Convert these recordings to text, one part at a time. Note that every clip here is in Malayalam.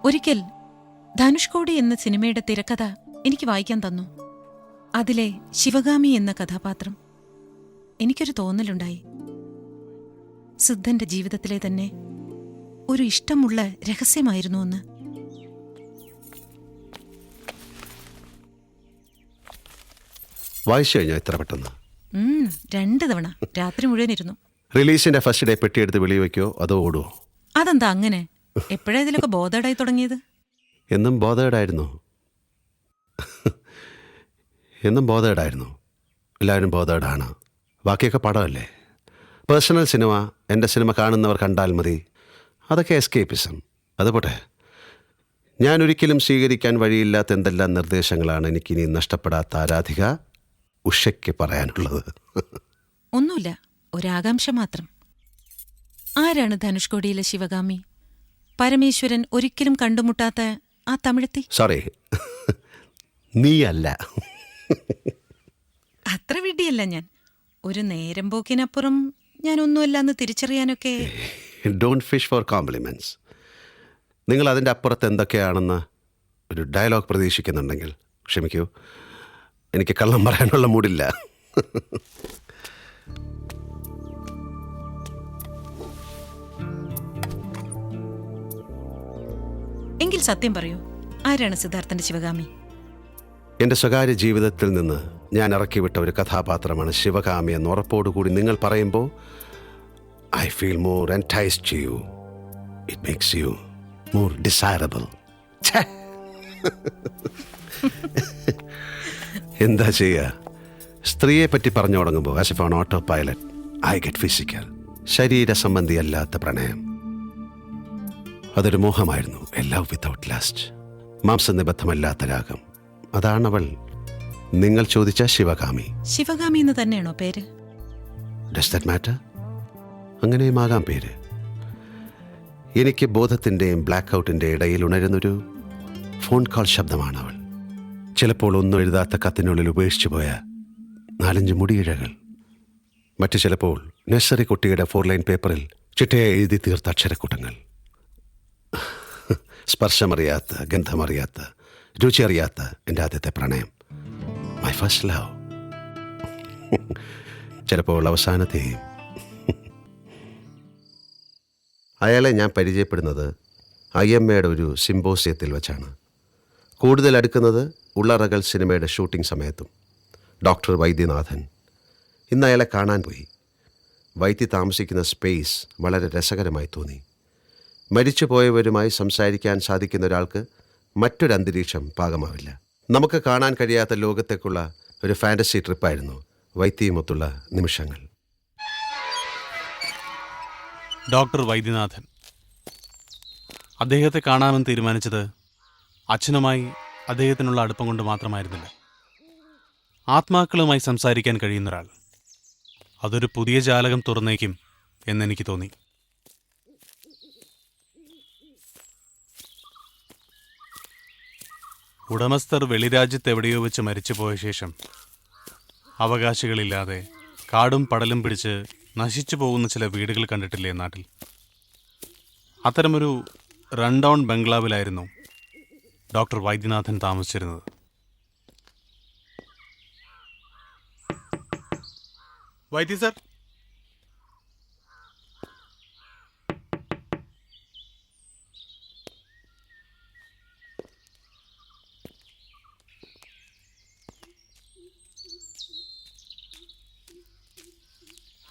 ഒരിക്കൽ ധനുഷ്കോടി എന്ന സിനിമയുടെ തിരക്കഥ എനിക്ക് വായിക്കാൻ തന്നു. അതിലെ ശിവഗാമി എന്ന കഥാപാത്രം എനിക്കൊരു തോന്നലുണ്ടായി. സിദ്ധന്റെ ജീവിതത്തിലെ തന്നെ ഒരു ഇഷ്ടമുള്ള രഹസ്യമായിരുന്നു എന്ന്. വായിച്ചു കഴിഞ്ഞോ ഇത്ര പെട്ടെന്ന്? 2 തവണ രാത്രി മുഴുവൻ ഇരുന്നു. റിലീസിന്റെ ഫസ്റ്റ് ഡേ പെട്ടിയെടുത്ത് വെളിയിൽ വയ്ക്കോ അതോ ഓടുവോ? അതെന്താ അങ്ങനെ? എപ്പോഴാ ഇതിലൊക്കെ ബോധേഡായി തുടങ്ങിയത്? എന്നും ബോധേഡായിരുന്നു. എന്നും ബോധേഡായിരുന്നു. എല്ലാവരും ബോധേഡാണ്. ബാക്കിയൊക്കെ പടമല്ലേ. പേഴ്സണൽ സിനിമ, എൻ്റെ സിനിമ കാണുന്നവർ കണ്ടാൽ മതി. അതൊക്കെ എസ്കേപ്പിസം. അതുപോട്ടെ, ഞാനൊരിക്കലും സ്വീകരിക്കാൻ വഴിയില്ലാത്ത എന്തെല്ലാം നിർദ്ദേശങ്ങളാണ് എനിക്കിനി നഷ്ടപ്പെടാത്ത ആരാധിക ഉഷയ്ക്ക് പറയാനുള്ളത്. ഒന്നുമില്ല, ഒരാകാംക്ഷ മാത്രം. ആരാണ് ധനുഷ്കോടിയിലെ ശിവഗാമി? പരമേശ്വരൻ ഒരിക്കലും കണ്ടുമുട്ടാത്ത ആ തമിഴത്തി? സോറി, നീയല്ല. അത്ര വിഡ്ഢിയല്ല ഞാൻ. ഒരു നേരം പോക്കിനപ്പുറം ഞാനൊന്നുമല്ലെന്ന് തിരിച്ചറിയാനൊക്കെ. Don't fish for compliments. നിങ്ങൾ അതിൻ്റെ അപ്പുറത്ത് എന്തൊക്കെയാണെന്ന് ഒരു ഡയലോഗ് പ്രതീക്ഷിക്കുന്നുണ്ടെങ്കിൽ ക്ഷമിക്കൂ, എനിക്ക് കള്ളം പറയാനുള്ള മൂടില്ല. എങ്കിൽ സത്യം പറയൂ, ആരാണ് സിദ്ധാർത്ഥന്റെ ശിവഗാമി? എൻ്റെ സ്വകാര്യ ജീവിതത്തിൽ നിന്ന് ഞാൻ ഇറക്കിവിട്ട ഒരു കഥാപാത്രമാണ് ശിവഗാമി എന്ന് ഉറപ്പോടുകൂടി നിങ്ങൾ പറയുമ്പോൾ I feel more enticed to you. It makes you more desirable. എന്താ ചെയ്യുക, സ്ത്രീയെ പറ്റി പറഞ്ഞു തുടങ്ങുമ്പോൾ as if on auto pilot I get physical. ശരീര സംബന്ധിയല്ലാത്ത പ്രണയം, അതൊരു മോഹമായിരുന്നു. A love without lust. മാംസനിബദ്ധമല്ലാത്ത രാഗം, അതാണവൾ. നിങ്ങൾ ചോദിച്ച ശിവഗാമി. ശിവഗാമി എന്ന് തന്നെയാണോ പേര്? Does that matter? അങ്ങനെയുമാകാം പേര്. എനിക്ക് ബോധത്തിൻ്റെയും ബ്ലാക്ക് ഔട്ടിൻ്റെ ഇടയിൽ ഉണരുന്നൊരു ഫോൺ കോൾ ശബ്ദമാണ് അവൾ. ചിലപ്പോൾ ഒന്നും എഴുതാത്ത കത്തിനുള്ളിൽ ഉപേക്ഷിച്ചു പോയ 4-5 മുടിയിഴകൾ. മറ്റു ചിലപ്പോൾ നഴ്സറി കുട്ടിയുടെ 4 ലൈൻ പേപ്പറിൽ ചിട്ടയെ എഴുതി തീർത്ത അക്ഷരക്കൂട്ടങ്ങൾ. സ്പർശമറിയാത്ത, ഗന്ധമറിയാത്ത, രുചി അറിയാത്ത എൻ്റെ ആദ്യത്തെ പ്രണയം, മൈ ഫസ്റ്റ് ലവ്. ചിലപ്പോൾ അവസാനത്തെയും. അയാളെ ഞാൻ പരിചയപ്പെടുന്നത് IMAയുടെ ഒരു സിംബോസിയത്തിൽ വെച്ചാണ്. കൂടുതൽ അടുക്കുന്നത് ഉള്ളറകൾ സിനിമയുടെ ഷൂട്ടിംഗ് സമയത്തും. ഡോക്ടർ വൈദ്യനാഥൻ. ഇന്ന് അയാളെ കാണാൻ പോയി. വൈദ്യ താമസിക്കുന്ന സ്പേസ് വളരെ രസകരമായി തോന്നി. മരിച്ചുപോയവരുമായി സംസാരിക്കാൻ സാധിക്കുന്ന ഒരാൾക്ക് മറ്റൊരു അന്തരീക്ഷം പാകമാവില്ല. നമുക്ക് കാണാൻ കഴിയാത്ത ലോകത്തേക്കുള്ള ഒരു ഫാൻറ്റസി ട്രിപ്പായിരുന്നു വൈദ്യയുമൊത്തുള്ള നിമിഷങ്ങൾ. ഡോക്ടർ വൈദ്യനാഥൻ. അദ്ദേഹത്തെ കാണാമെന്ന് തീരുമാനിച്ചത് അച്ഛനുമായി അദ്ദേഹത്തിനുള്ള അടുപ്പം കൊണ്ട് മാത്രമായിരുന്നില്ല. ആത്മാക്കളുമായി സംസാരിക്കാൻ കഴിയുന്നൊരാൾ, അതൊരു പുതിയ ജാലകം തുറന്നേക്കും എന്നെനിക്ക് തോന്നി. ഉടമസ്ഥർ വെളിരാജ്യത്ത് എവിടെയോ വെച്ച് മരിച്ചുപോയ ശേഷം അവകാശികളില്ലാതെ കാടും പടലും പിടിച്ച് നശിച്ചു പോകുന്ന ചില വീടുകൾ കണ്ടിട്ടില്ലേ നാട്ടിൽ? അത്തരമൊരു റൺ ഡൗൺ ബംഗ്ലാവിലായിരുന്നു ഡോക്ടർ വൈദ്യനാഥൻ താമസിച്ചിരുന്നത്. വൈദ്യ സർ,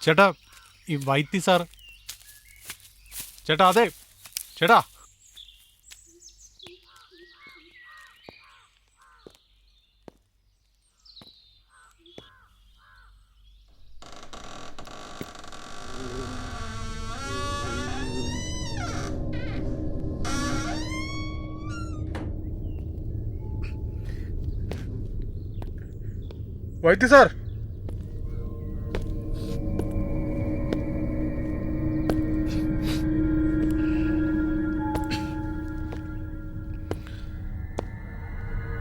ചേട്ടാ, ഈ വൈദ്യ സാർ. ചേട്ടാ, അതെ ചേട്ടാ. വൈദ്യ സാർ,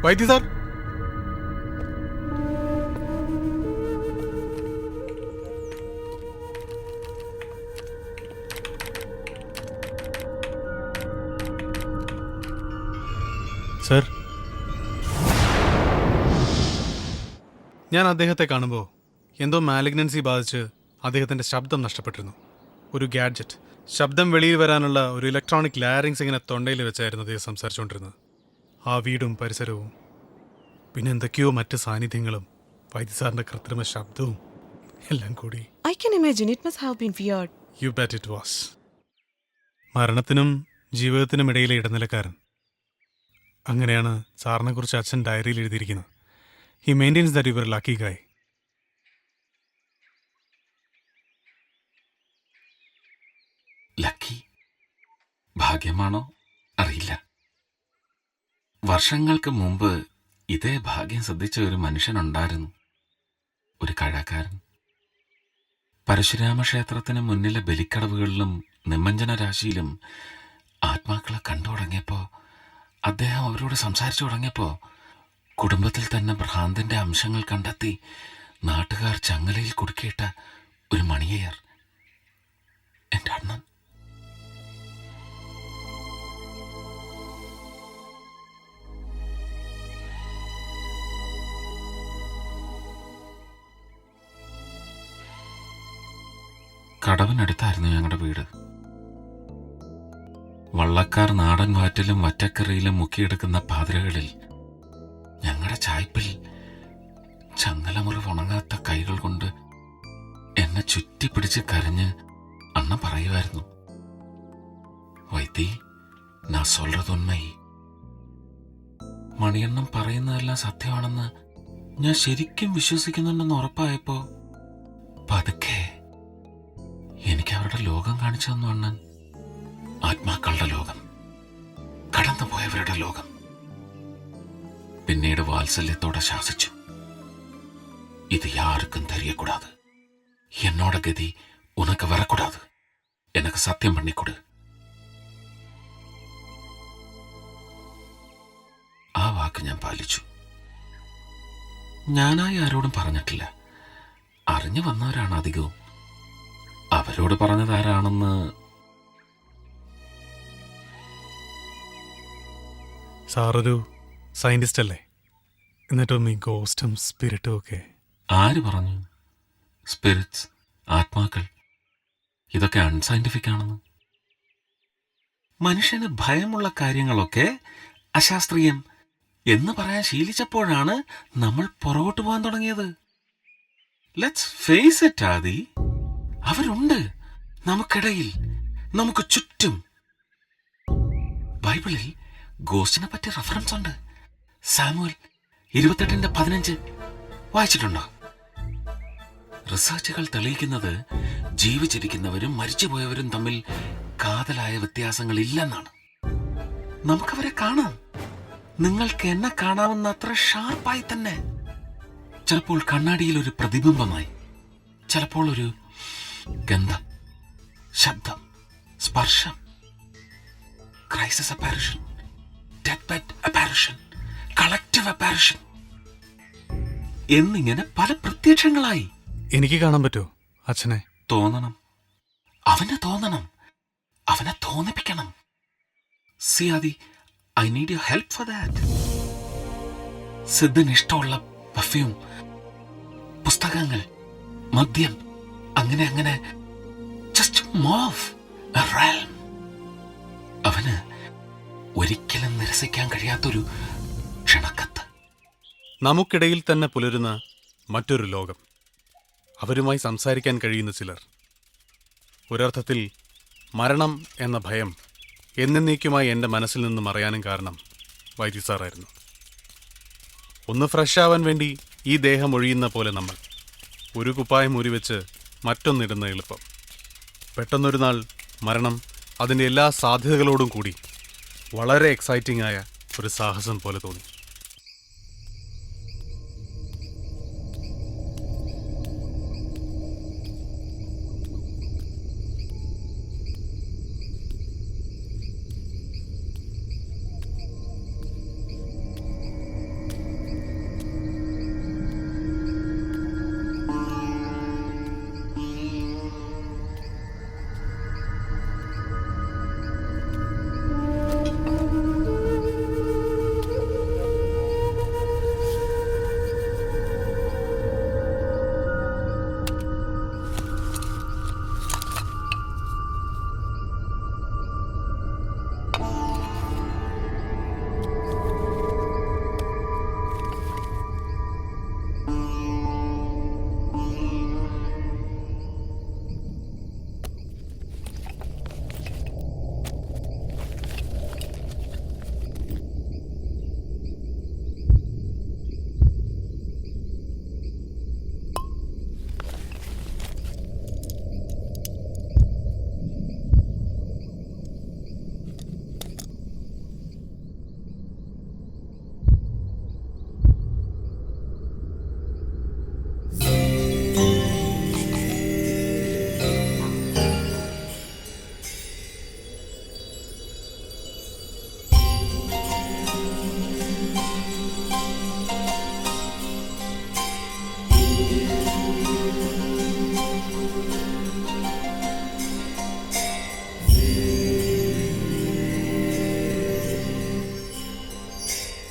വൈദ്യ സാർ. സർ, ഞാൻ അദ്ദേഹത്തെ കാണുമ്പോൾ എന്തോ മാലിഗ്നൻസി ബാധിച്ച് അദ്ദേഹത്തിൻ്റെ ശബ്ദം നഷ്ടപ്പെട്ടിരുന്നു. ഒരു ഗാഡ്ജറ്റ്, ശബ്ദം വെളിയിൽ വരാനുള്ള ഒരു ഇലക്ട്രോണിക് ലാരിങ്സ് ഇങ്ങനെ തൊണ്ടയിൽ വെച്ചായിരുന്നു അദ്ദേഹം സംസാരിച്ചുകൊണ്ടിരുന്നത്. ആ വീടും പരിസരവും പിന്നെ എന്തൊക്കെയോ മറ്റ് സാന്നിധ്യങ്ങളും വൈദ്യസാറിൻ്റെ കൃത്രിമ ശബ്ദവും എല്ലാം കൂടി. I can imagine it must have been weird. You bet it was. മരണത്തിനും ജീവിതത്തിനും ഇടയിലെ ഇടനിലക്കാരൻ. അങ്ങനെയാണ് സാറിനെ കുറിച്ച് അച്ഛൻ ഡയറിയിൽ എഴുതിയിരിക്കുന്നത്. He maintains that you were lucky guy. Lucky ഭാഗ്യമാണോ അറിയില്ല. വർഷങ്ങൾക്ക് മുമ്പ് ഇതേ ഭാഗ്യം ശ്രദ്ധിച്ച ഒരു മനുഷ്യനുണ്ടായിരുന്നു. ഒരു കഴക്കാരൻ. പരശുരാമ ക്ഷേത്രത്തിന് മുന്നിലെ ബലിക്കടവുകളിലും നിമഞ്ജന രാശിയിലും ആത്മാക്കളെ കണ്ടു തുടങ്ങിയപ്പോൾ, അദ്ദേഹം അവരോട് സംസാരിച്ചു തുടങ്ങിയപ്പോൾ, കുടുംബത്തിൽ തന്നെ ഭ്രാന്തിന്റെ അംശങ്ങൾ കണ്ടെത്തി നാട്ടുകാർ ചങ്ങലയിൽ കുടുക്കിയിട്ട ഒരു മണിയർ, എൻ്റെ അണ്ണൻ. കടവിനടുത്തായിരുന്നു ഞങ്ങളുടെ വീട്. വള്ളക്കാർ നാടൻ വാറ്റിലും വറ്റക്കറിയിലും മുക്കിയെടുക്കുന്ന പാതിരകളിൽ ഞങ്ങളുടെ ചായ്പിൽ ചങ്ങലമുറിവ് ഉണങ്ങാത്ത കൈകൾ കൊണ്ട് എന്നെ ചുറ്റിപ്പിടിച്ച് കരഞ്ഞ് അണ്ണ പറയുമായിരുന്നു, വൈദ്യ നാ സൊല്ലതൊന്മയി. മണിയണ്ണം പറയുന്നതെല്ലാം സത്യമാണെന്ന് ഞാൻ ശരിക്കും വിശ്വസിക്കുന്നുണ്ടെന്ന് ഉറപ്പായപ്പോ പതുക്കെ എനിക്ക് അവരുടെ ലോകം കാണിച്ചു തന്നു അണ്ണൻ. ആത്മാക്കളുടെ ലോകം, കടന്നുപോയവരുടെ ലോകം. പിന്നീട് വാത്സല്യത്തോടെ ശാസിച്ചു, ഇത് യാർക്കും തെരിയക്കൂടാതെ, എന്നോட ഗതി ഉനക്ക് വരക്കൂടാതെ, എനക്ക് സത്യം പണിക്കൊടു. ആ വാക്ക് ഞാൻ പാലിച്ചു. ഞാനായി ആരോടും പറഞ്ഞിട്ടില്ല. അറിഞ്ഞു വന്നവരാണ് അധികവും. അവരോട് പറഞ്ഞതാരാണെന്ന് സാറൊരു സയന്റിസ്റ്റ് അല്ലേ? എന്നിട്ടും ഈ ഗോസ്റ്റും സ്പിരിറ്റും ഒക്കെ ആര് പറഞ്ഞു? സ്പിരിറ്റ്സ്, ആത്മാക്കൾ, ഇതൊക്കെ അൺസയന്റിഫിക് ആണെന്ന്. മനുഷ്യന് ഭയമുള്ള കാര്യങ്ങളൊക്കെ അശാസ്ത്രീയം എന്ന് പറയാൻ ശീലിച്ചപ്പോഴാണ് നമ്മൾ പുറകോട്ട് പോകാൻ തുടങ്ങിയത്. ലെറ്റ്സ് ഫേസ് ഇറ്റ് ആദി. അവരുണ്ട് നമുക്കിടയിൽ, നമുക്ക് ചുറ്റും. ബൈബിളിൽ ഗോസ്റ്റിനെ പറ്റി റെഫറൻസ് ഉണ്ട്. സാമുവൽ 28:15 വായിച്ചിട്ടുണ്ടോ? റിസർച്ചുകൾ തെളിയിക്കുന്നത് ജീവിച്ചിരിക്കുന്നവരും മരിച്ചുപോയവരും തമ്മിൽ കാതലായ വ്യത്യാസങ്ങൾ ഇല്ലെന്നാണ്. നമുക്കവരെ കാണാം. നിങ്ങൾക്ക് എന്നെ കാണാവുന്ന അത്ര ഷാർപ്പായി തന്നെ. ചിലപ്പോൾ കണ്ണാടിയിൽ ഒരു പ്രതിബിംബമായി, ചിലപ്പോൾ ഒരു ഗന്ധം, ശബ്ദം, സ്പർശം, crisis apparition, death bed apparition, collective apparition എന്നിങ്ങനെ പല പ്രത്യക്ഷങ്ങളായി. എനിക്ക് കാണാൻ പറ്റുമോ അച്ഛനെ? തോന്നണം, അവന് തോന്നണം, അവനെ തോന്നിപ്പിക്കണം. See Adi, I need your help for that. സിദ്ധന് ഇഷ്ടമുള്ള പെർഫ്യൂം, പുസ്തകങ്ങൾ, മദ്യം, അങ്ങനെ അങ്ങനെ ജസ്റ്റ് മൂവ് എ റെൽം. അവന് ഒരിക്കലും നിരസിക്കാൻ കഴിയാത്തൊരു ക്ഷണക്കത്ത്. നമുക്കിടയിൽ തന്നെ പുലരുന്ന മറ്റൊരു ലോകം, അവരുമായി സംസാരിക്കാൻ കഴിയുന്ന ചിലർ. ഒരർത്ഥത്തിൽ മരണം എന്ന ഭയം എന്നേക്കുമായി എൻ്റെ മനസ്സിൽ നിന്ന് മറയാനും കാരണം വൈദ്യസാറായിരുന്നു. ഒന്ന് ഫ്രഷ് ആവാൻ വേണ്ടി ഈ ദേഹം ഒഴിയുന്ന പോലെ നമ്മൾ ഒരു കുപ്പായം ഉരിവെച്ച് മറ്റൊന്നിടുന്ന എളുപ്പം. പെട്ടെന്നൊരു നാൾ മരണം അതിൻ്റെ എല്ലാ സാധ്യതകളോടും കൂടി വളരെ എക്സൈറ്റിംഗ് ആയ ഒരു സാഹസം പോലെ തോന്നി.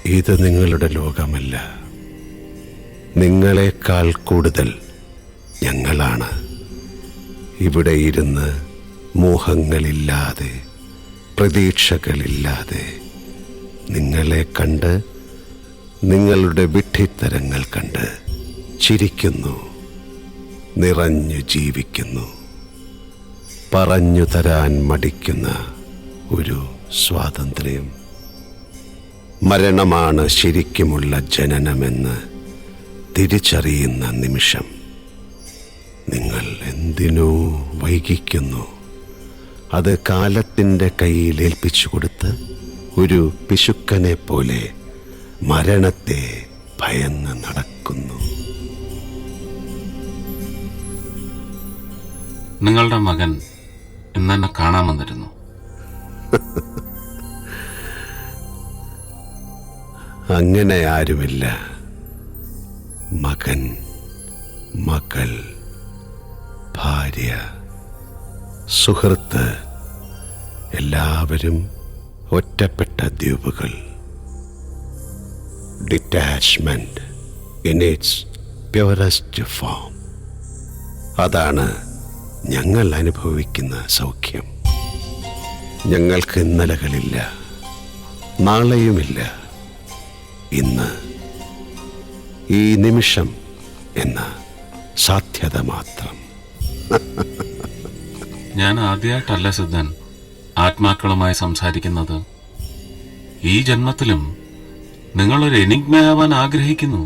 ഇത് നിങ്ങളുടെ ലോകമല്ല. നിങ്ങളെക്കാൾ കൂടുതൽ ഞങ്ങളാണ് ഇവിടെ ഇരുന്ന് മോഹങ്ങളില്ലാതെ, പ്രതീക്ഷകളില്ലാതെ നിങ്ങളെ കണ്ട്, നിങ്ങളുടെ വിഡ്ഢിത്തരങ്ങൾ കണ്ട് ചിരിക്കുന്നു, നിറഞ്ഞു ജീവിക്കുന്നു. പറഞ്ഞു തരാൻ മടിക്കുന്ന ഒരു സ്വാതന്ത്ര്യം. മരണമാണ് ശരിക്കുമുള്ള ജനനമെന്ന് തിരിച്ചറിയുന്ന നിമിഷം. നിങ്ങൾ എന്തിനോ വൈകിക്കുന്നു. അത് കാലത്തിൻ്റെ കയ്യിൽ ഏൽപ്പിച്ചു കൊടുത്ത് ഒരു പിശുക്കനെ പോലെ മരണത്തെ ഭയന്ന് നടക്കുന്നു. നിങ്ങളുടെ മകൻ ഇന്നെന്നെ കാണാൻ വന്നിരുന്നു. അങ്ങനെ ആരുമില്ല. മകൻ, മകൾ, ഭാര്യ, സുഹൃത്ത്, എല്ലാവരും ഒറ്റപ്പെട്ട ദ്വീപുകൾ. Detachment in its purest form. അതാണ് ഞങ്ങൾ അനുഭവിക്കുന്ന സൗഖ്യം. ഞങ്ങൾക്ക് ഇന്നലകളില്ല, നാളെയുമില്ല. ഇന്ന്, ഈ നിമിഷം എന്ന സാധ്യത മാത്രം. ഞാൻ ആദ്യമായിട്ടല്ല സിദ്ധൻ ആത്മാക്കളുമായി സംസാരിക്കുന്നത്. ഈ ജന്മത്തിലും നിങ്ങളൊരു എനിഗ്മയാവാൻ ആഗ്രഹിക്കുന്നു.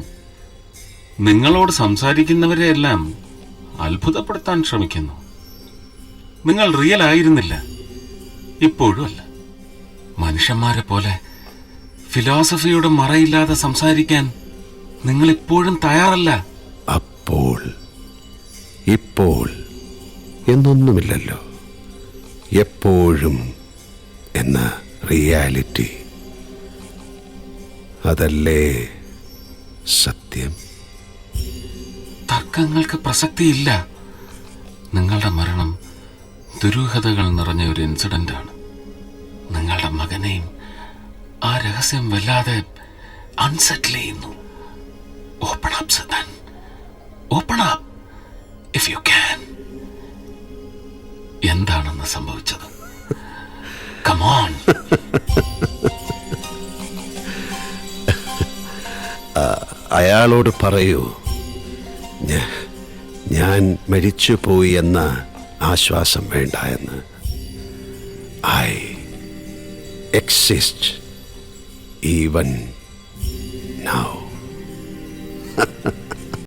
നിങ്ങളോട് സംസാരിക്കുന്നവരെയെല്ലാം അത്ഭുതപ്പെടുത്താൻ ശ്രമിക്കുന്നു. നിങ്ങൾ റിയൽ ആയിരുന്നില്ല, ഇപ്പോഴും അല്ല. മനുഷ്യന്മാരെ പോലെ ഫിലോസഫിയുടെ മറയില്ലാതെ സംസാരിക്കാൻ നിങ്ങൾ ഇപ്പോഴും തയ്യാറല്ല. അപ്പോൾ, ഇപ്പോൾ എന്നൊന്നുമില്ലല്ലോ. എപ്പോഴും എന്ന റിയാലിറ്റി, അതല്ലേ സത്യം. തർക്കങ്ങൾക്ക് പ്രസക്തിയില്ല. നിങ്ങളുടെ മരണം ദുരൂഹതകൾ നിറഞ്ഞ ഒരു ഇൻസിഡന്റ് ആണ്. നിങ്ങളുടെ മകനെയും ആ രഹസ്യം വല്ലാതെ അൺസെറ്റിൽ ചെയ്യുന്നു. Open up Sadan, open up if you can. എന്താണെന്ന് സംഭവിച്ചത്? Come on. അയാളോട് പറയൂ, ഞാൻ മരിച്ചുപോയി എന്ന ആശ്വാസം വേണ്ട എന്ന്. I exist even now.